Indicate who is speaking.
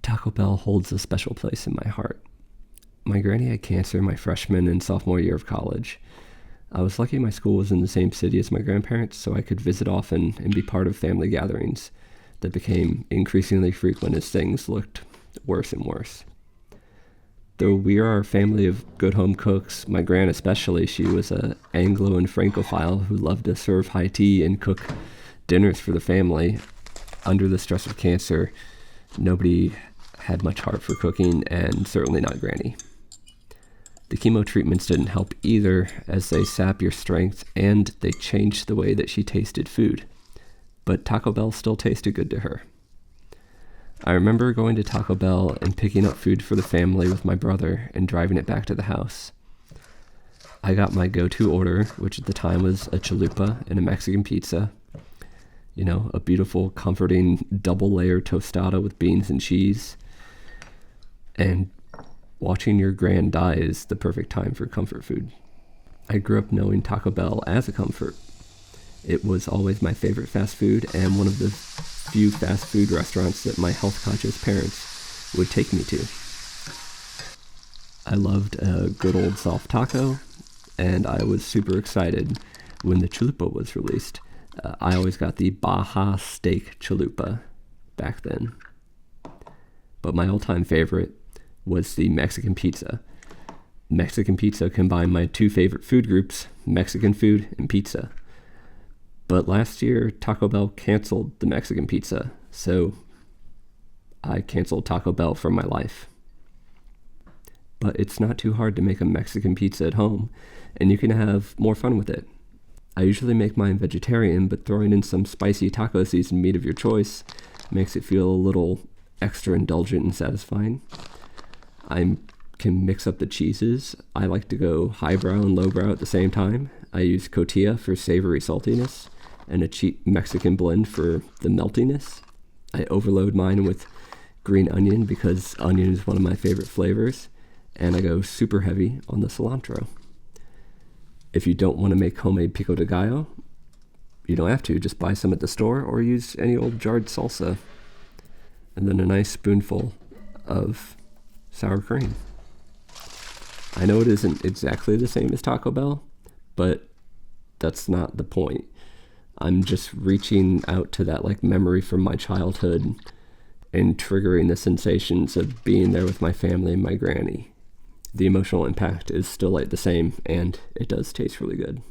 Speaker 1: Taco Bell holds a special place in my heart. My granny had cancer my freshman and sophomore year of college. I was lucky my school was in the same city as my grandparents, so I could visit often and be part of family gatherings that became increasingly frequent as things looked worse and worse. Though we are a family of good home cooks, my gran especially, she was a Anglo and Francophile who loved to serve high tea and cook dinners for the family. Under the stress of cancer, nobody had much heart for cooking, and certainly not Granny. The chemo treatments didn't help either, as they sap your strength and they changed the way that she tasted food. But Taco Bell still tasted good to her. I remember going to Taco Bell and picking up food for the family with my brother and driving it back to the house. I got my go-to order, which at the time was a chalupa and a Mexican pizza. You know, a beautiful, comforting double-layer tostada with beans and cheese. And watching your gran die is the perfect time for comfort food. I grew up knowing Taco Bell as a comfort. It was always my favorite fast food and one of the few fast food restaurants that my health-conscious parents would take me to. I loved a good old soft taco, and I was super excited when the chalupa was released. I always got the Baja steak chalupa back then. But my all-time favorite was the Mexican pizza. Mexican pizza combined my two favorite food groups, Mexican food and pizza. But last year, Taco Bell canceled the Mexican pizza, so I canceled Taco Bell from my life. But it's not too hard to make a Mexican pizza at home, and you can have more fun with it. I usually make mine vegetarian, but throwing in some spicy taco seasoned meat of your choice makes it feel a little extra indulgent and satisfying. I can mix up the cheeses. I like to go highbrow and lowbrow at the same time. I use cotija for savory saltiness and a cheap Mexican blend for the meltiness. I overload mine with green onion because onion is one of my favorite flavors, and I go super heavy on the cilantro. If you don't want to make homemade pico de gallo, you don't have to. Just buy some at the store or use any old jarred salsa. And then a nice spoonful of sour cream. I know it isn't exactly the same as Taco Bell, but that's not the point. I'm just reaching out to that memory from my childhood and triggering the sensations of being there with my family and my granny. The emotional impact is still the same, and it does taste really good.